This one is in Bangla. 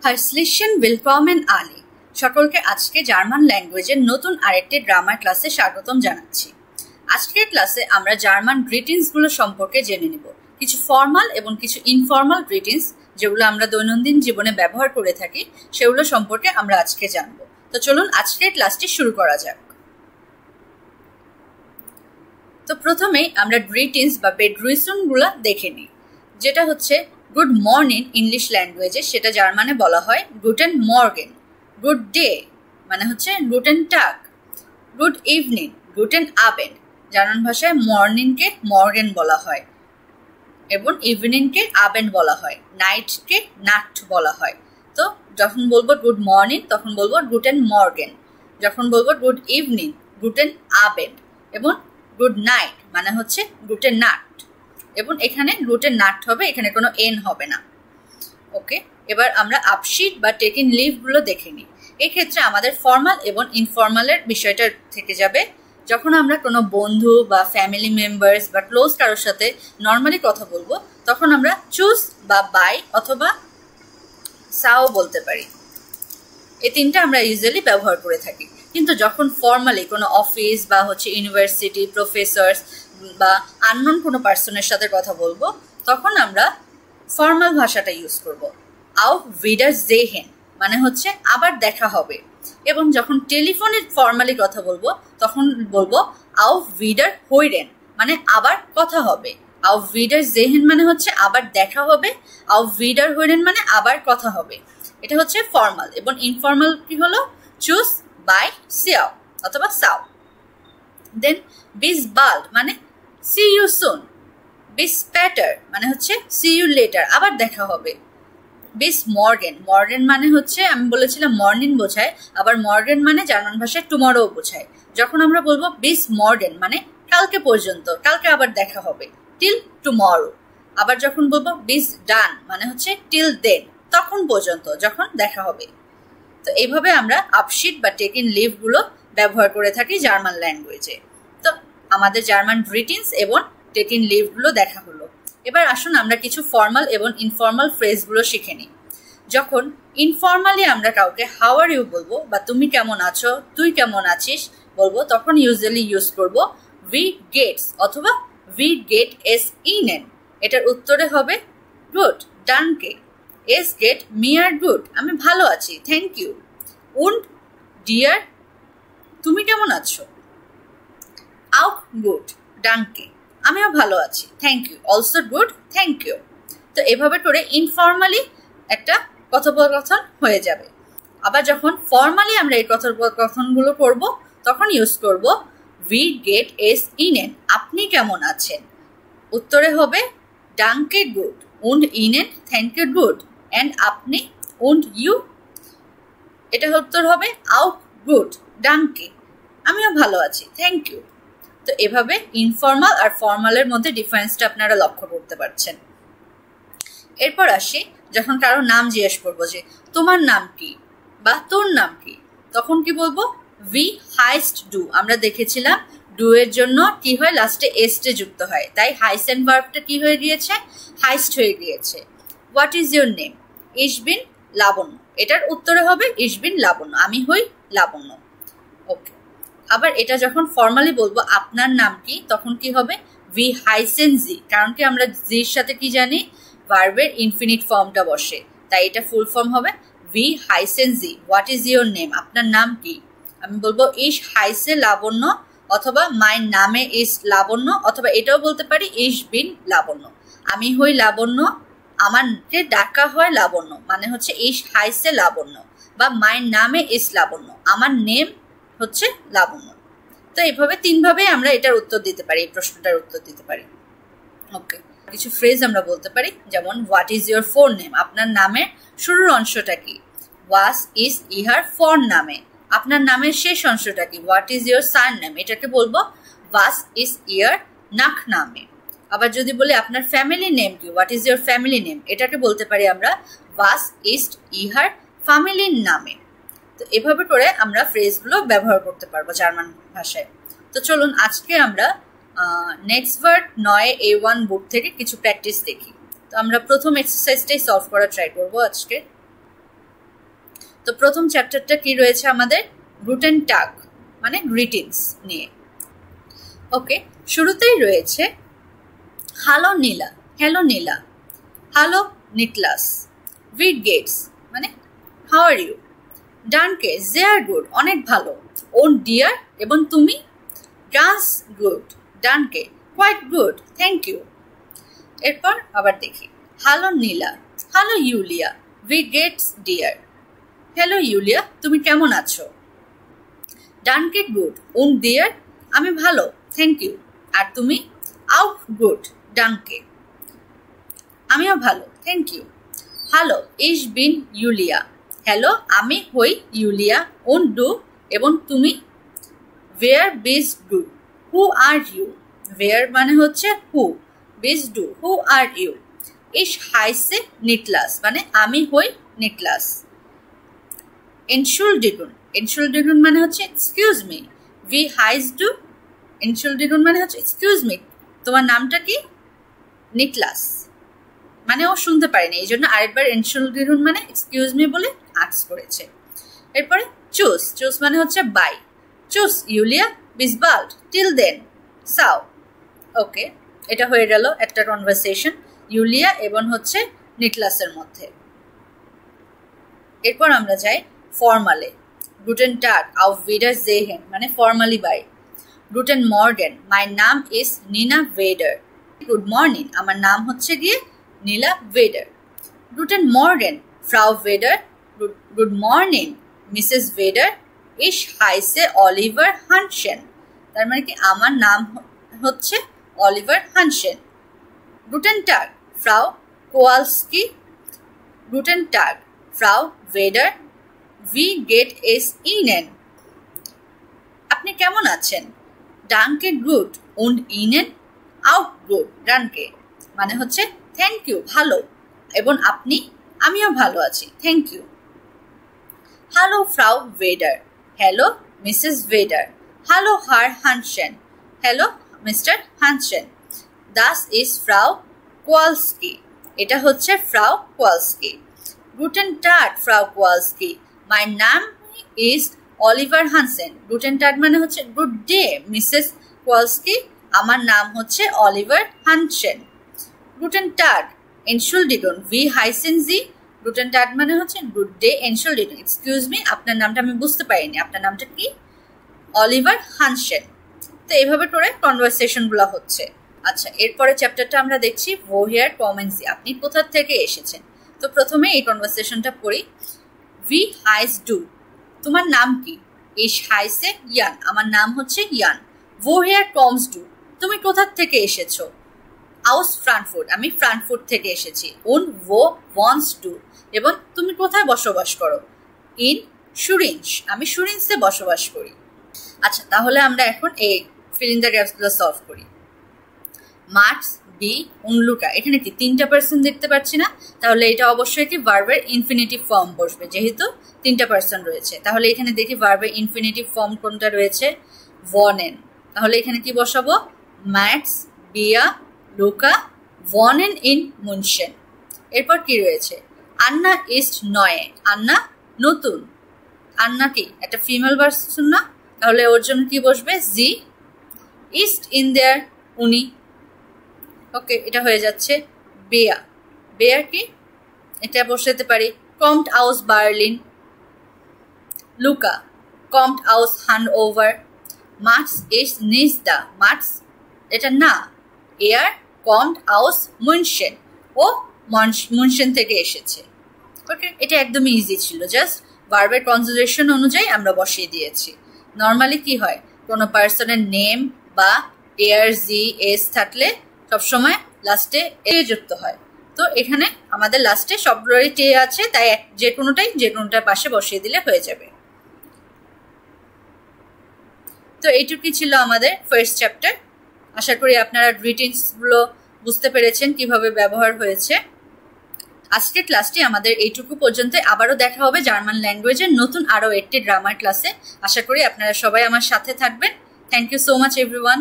Herzlichen willkommen alle সকলকে আজকে জার্মান ল্যাঙ্গুয়েজের নতুন আরেকটি গ্রামার ক্লাসে স্বাগতম জানাচ্ছি। আজকের ক্লাসে আমরা জার্মান গ্রিটিংস গুলো সম্পর্কে জেনে নিব। কিছু ফর্মাল এবং কিছু ইনফর্মাল গ্রিটিংস যেগুলো আমরা দৈনন্দিন জীবনে ব্যবহার করে থাকি সেগুলো সম্পর্কে আমরা আজকে জানব। তো চলুন আজকের ক্লাসটি শুরু করা যাক। তো প্রথমেই আমরা গ্রিটিংস বা বেগ্রুইসুন গুলো দেখে নিই। যেটা হচ্ছে গুড মর্নিং ইংলিশ ল্যাঙ্গুয়েজে সেটা জার্মানে বলা হয় গুটেন মর্গেন। গুড ডে মানে হচ্ছে গুটেন টাগ। গুড ইভিনিং গুটেন আবেন্ড। জার্মান ভাষায় মর্নিংকে মর্গেন বলা হয় এবং ইভিনিংকে আবেন্ড বলা হয়, নাইটকে নাট বলা হয়। তো যখন বলবো গুড মর্নিং তখন বলবো গুটেন মর্গেন, যখন বলবো গুড ইভিনিং গুটেন আবেন্ড এবং গুড নাইট মানে হচ্ছে গুটেন নাট। এবং এখানে গুটেন নাট হবে, এখানে কোনো এন হবে না। ওকে, এবার আমরা আপশিট বা টেকিং লিভ গুলো দেখে নিই। এক্ষেত্রে আমাদের ফর্মাল এবং ইনফর্মালের বিষয়টা থেকে যাবে। যখন আমরা কোনো বন্ধু বা ফ্যামিলি মেম্বার্স বা ক্লোজ কারোর সাথে নর্মালি কথা বলবো তখন আমরা চুজ বা বাই অথবা সাও বলতে পারি। এই তিনটা আমরা ইউজুয়ালি ব্যবহার করে থাকি। কিন্তু যখন ফর্মালি কোনো অফিস বা হচ্ছে ইউনিভার্সিটি প্রফেসরস বা আননোন কোনো পার্সনের সাথে কথা বলবো তখন আমরা ফর্মাল ভাষাটা ইউজ করব। আউ ভিডার জেহেন মানে হচ্ছে আবার দেখা হবে। এবং যখন টেলিফোনে ফর্মালি কথা বলবো তখন বলবো আউ ভিডার হইরেন মানে আবার কথা হবে। আউ ভিডার জেহেন মানে হচ্ছে আবার দেখা হবে, আউ ভিডার হইরেন মানে আবার কথা হবে। এটা হচ্ছে ফর্মাল। এবং ইনফর্মাল কি হলো চুজ বাই সিয়াও অথবা সাও। দেন বিস বাল্ড মানে সি ইউ সুন। বিস প্যাটার মানে হচ্ছে সি ইউ লেটার আবার দেখা হবে। বিস মর্গেন, মর্গেন মানে হচ্ছে আমি বলেছিলাম মর্নিং বোঝায়, আবার মর্গেন মানে জার্মান ভাষায় টুমরো বোঝায়। যখন আমরা বলবো বিস মর্গেন মানে কালকে পর্যন্ত, কালকে আবার দেখা হবে, টিল টুমরো। আবার যখন বলবো বিস ডান মানে হচ্ছে টিল দেন তখন পর্যন্ত যখন দেখা হবে। তো এইভাবে আমরা আপশিট বা টেকিং লিভ গুলো ব্যবহার করে থাকি জার্মান ল্যাঙ্গুয়েজে। তো আমাদের জার্মান গ্রিটিংস এবং টেকিং লিভ গুলো দেখা হলো। এবার আসুন আমরা কিছু ফর্মাল এবং ইনফর্মাল ফ্রেজগুলো শিখে নিই। যখন ইনফর্মালি আমরা কাউকে হাউ আর ইউ বলবো বা তুমি কেমন আছো, তুই কেমন আছিস বলবো তখন ইউজুয়ালি ইউজ করব উই গেটস অথবা উই গেট এস ইনেন। এটার উত্তরে হবে গুড ডানকে। এস গেট মি আর গুড আমি ভালো আছি থ্যাংক ইউ। উন্ড ডিয়ার তুমি কেমন আছো। আউ গুড ডানকে আমিও ভালো আছি thank you. Also good thank you. তো এভাবে করে ইনফর্মালি একটা কথোপকথন হয়ে যাবে। আবার যখন ফর্মালি আমরা এই কথোপকথনগুলো করব তখন ইউজ করব উই গেট এস ইনেন আপনি কেমন আছেন। উত্তরে হবে ডাঙ্কে গুড উন্ড ইনেন থ্যাংক ইউ গুড অ্যান্ড আপনি উন্ড ইউ। এটা উত্তর হবে আউ গুড ডাঙ্কে আমিও ভালো আছি থ্যাংক ইউ। তো এভাবে ইনফর্মাল আর ফর্মালের মধ্যে ডিফারেন্সটা আপনারা লক্ষ্য করতে পারছেন। এরপর আসি যখন কারো নাম জিজ্ঞেস করবো যে তোমার নাম কি বা তোর নাম কি তখন কি বলবো উই হাইস্ট ডু। আমরা দেখেছিলাম ডু এর জন্য কি হয় লাস্টে এস্টে যুক্ত হয়, তাই হাইসেন ভার্বটা কি হয়ে গিয়েছে হাইস্ট হয়ে গিয়েছে। What is your name. ইশ বিন লাবণ্য। এটার উত্তরে হবে ইশ বিন লাবণ্য আমি হই লাবণ্য। ওকে, আবার এটা যখন ফর্মালি বলবো আপনার নাম কি তখন কি হবে উই হাইসেন জি। কারণ কি আমরা জির সাথে কি জানি ভার্বের ইনফিনিট ফর্মটা বসে, তাই এটা ফুল ফর্ম হবে উই হাইসেন জি। হোয়াট ইজ ইউর নেম আপনার নাম কি। আমি বলবো ইশ হাইসে লাবণ্য অথবা মাই নামে ইস লাবণ্য অথবা এটাও বলতে পারি ইশ বিন লাবণ্য আমি হই লাবণ্য আমাকে ডাকা হয় লাবণ্য মানে হচ্ছে ইশ হাইসে লাবণ্য বা মাই নামে ইস লাবণ্য আমার নেম হচ্ছে লাবণ্য। তো এইভাবে তিনভাবে আমরা এটার উত্তর দিতে পারি, এই প্রশ্নটার উত্তর দিতে পারি। ওকে, কিছু ফ্রেজ আমরা বলতে পারি যেমন what is your four name আপনার নামের শুরুর অংশটা কি। ওয়াস ইজ ইহার ফর নামে আপনার নামের শেষ অংশটা কি। What is your sir name এটাকে বলবো ওয়াস ইজ ইয়ার নাক নামে। আবার যদি বলি আপনার ফ্যামিলি নেম কি what is your family name এটাকে বলতে পারি আমরা ওয়াস ইজ ইহার ফ্যামিলির নামে। তো এভাবে করে আমরা ফ্রেজগুলো ব্যবহার করতে পারবো জার্মান ভাষায়। তো চলুন আজকে আমরা নেক্সট ওয়ার্ড 9A1 বুক থেকে কিছু প্র্যাকটিস দেখি। তো আমরা প্রথম এক্সারসাইজটাই সলভ করা ট্রাই করবো আজকে। তো প্রথম চ্যাপ্টারটা কি রয়েছে আমাদের? গুটেন টাগ মানে গ্রিটিংস নিয়ে। ওকে, শুরুতেই রয়েছে hello Nila, hello Nila, hello Niklas, উই গেটস মানে হাউ আর ইউ, ডানকে দে আর গুড অনেক ভালো, ওন ডিয়ার এবং তুমি, গান্স গুড, ডানকে কোয়াইট গুড থ্যাংক ইউ। এরপর আবার দেখি হ্যালো নীলা, হ্যালো ইউলিয়া, উই গেটস ডিয়ার, হ্যালো ইউলিয়া তুমি কেমন আছো, ডানকে গুড, ওন ডিয়ার আমি ভালো থ্যাংক ইউ, আর তুমি, আউট গুড, ডানকে আমিও ভালো থ্যাংক ইউ। হ্যালো ইস বিন ইউলিয়া, হ্যালো আমি হই ইউলিয়া, ওন ডু এবং তুমি, ওয়েয়ার বিস ডু, হু আর ইউ, ওয়েয়ার মানে হচ্ছে হু, বিস ডু হু আর ইউ, ইস হাইসে নিকলাস মানে আমি হই নিকলাস, এনশুলডিগুন, এনশুলডিগুন মানে হচ্ছে এক্সকিউজ মি, উই হাইস ডু, এনশুলডিগুন মানে হচ্ছে এক্সকিউজ মি তোমার নামটা কি, নিকলাস, মানে ও শুনতে পারেনি এই জন্য আরেকবার এনশুলডিগুন মানে এক্সকিউজ মি বলে আস্ক করেছে। এরপরে চুজ, চুজ মানে হচ্ছে বাই, চুজ ইউলিয়া বিস বাল্ড টিল দেন সাও। ওকে, এটা হয়ে গেল একটা কনভারসেশন ইউলিয়া এবং হচ্ছে নিকলাসের মধ্যে। এরপর আমরা যাই ফর্মালে, গুটেন টাগ আউফ ভিডার জেহেন মানে ফর্মালি বাই, গুটেন মর্গেন মাই নাম ইজ নিনা ভেডার, গুড মর্নিং আমার নাম হচ্ছে গিয়ে নীলা ভেডার, গুটেন মর্গেন ফ্রাউ ভেডার, গুড মর্নিং মিসেস ভেডার, ইস হাইসে অলিভার হানসেন, তার মানে কি আমার নাম হচ্ছে অলিভার হানসেন, গুটেন টাগ ফ্রাউ কোয়ালস্কি, গুটেন টাগ ফ্রাউ ভেডার, উই গেট এস ইনেন, আপনি কেমন আছেন, ডানকে গুড und ইনেন, আউট গুড, ডানকে মানে হচ্ছে থ্যাংক ইউ ভালো, এবং আপনি, আমিও ভালো আছি থ্যাংক ইউ। হ্যালো ফ্রাউ ভেডার, হ্যালো মিসেস ভেডার, হ্যালো হার হানসেন, হ্যালো মিস্টার হানসেন, দাস ইজ ফ্রাউ কোয়ালস্কি, এটা হচ্ছে ফ্রাউ কোয়ালস্কি, গুটেন টাগ ফ্রাউ কোয়ালস্কি, মাই নাম ইজ অলিভার হানসেন, গুটেন টাগ মানে হচ্ছে গুড ডে মিসেস কোয়ালস্কি, আমার নাম হচ্ছে অলিভার হানসেন, গুটেন টাগ এনশুলডিগুন উই হাইসেন জি, গুটেন টাগ মানে হচ্ছে গুড ডে এনশুলডিগুন এক্সকিউজ মি আপনার নামটা আমি বুঝতে পারিনি, আপনার নামটা কি, অলিভার হানসেন। তো এইভাবে করে কনভারসেশনগুলো হচ্ছে। আচ্ছা, এরপরে চ্যাপ্টারটা আমরা দেখছি ওহিয়ার কমেন্সি, আপনি কোথা থেকে এসেছেন। তো প্রথমে এই কনভারসেশনটা পড়ি। উই হাইস ডু, তোমার নাম কি, ইস হাইসে ইয়ান আমার নাম হচ্ছে ইয়ান, ওহিয়ার কমস ডু তুমি কোথা থেকে এসেছো, আউস ফ্রাঙ্কফুর্ট আমি ফ্রাঙ্কফুর্ট থেকে এসেছি, উন ও ওয়ান্স ডু এবং তুমি কোথায় বসবাস করো, ইন শুরিঞ্জ আমি শুরিঞ্জে বসবাস করি। আচ্ছা, তাহলে আমরা এখন এই ফিল ইন দ্য গ্যাপসগুলো সলভ করি। মার্কস বি উনলুকা, এখানে কি তিনটা পার্সন দেখতে পাচ্ছি না, তাহলে এটা অবশ্যই কি ভার্বের ইনফিনিটিভ ফর্ম বসবে, যেহেতু তিনটা পার্সন রয়েছে। তাহলে এখানে দেখি ভার্বের ইনফিনিটিভ ফর্ম কোনটা রয়েছে, ওয়ানেন, তাহলে এখানে কি বসাবো, ম্যাক্স বিয়া লুকা ওয়ানেন ইন মুনশেন। এরপর কি রয়েছে, আন্না ইস্ট নয়ে, আন্না নতুন, আন্না কি একটা ফিমেল পার্সন না, তাহলে ওর জন্য কি বসবে, জি, ইস্ট ইন দেয়ার উনি। ওকে, এটা হয়ে যাচ্ছে বেয়া, বেয়া কি এটা বসাতে পারি, কমট আউস বার্লিন, লুকা কমট আউস হ্যান্ড ওভার, মার্কস ইস্ট নিজদা, মার্কস এটা না, এয়ার কমট আউস মুনশেন, ও মুনশেন থেকে এসেছে। ওকে, এটা একদমই ইজি ছিল, জাস্ট ভার্বের কনজুগেশন অনুযায়ী আমরা বসিয়ে দিয়েছি। নর্মালি কি হয়, কোনো পার্সনের নেম বা এয়ার জি এস থাকলে সবসময় লাস্টে এ যুক্ত হয়, তো এখানে আমাদের লাস্টে সবগুলোরই টে আছে, তাই যে কোনোটার পাশে বসিয়ে দিলে হয়ে যাবে। তো এইটুকুই ছিল আমাদের ফার্স্ট চ্যাপ্টার। আশা করি আপনারা গ্রিটিংসগুলো বুঝতে পেরেছেন কিভাবে ব্যবহার হয়েছে। আজকের ক্লাসটি আমাদের এইটুকু পর্যন্ত, আবারও দেখা হবে জার্মান ল্যাঙ্গুয়েজের নতুন আরও একটি গ্রামার ক্লাসে। আশা করি আপনারা সবাই আমার সাথে থাকবেন। Thank you so much everyone.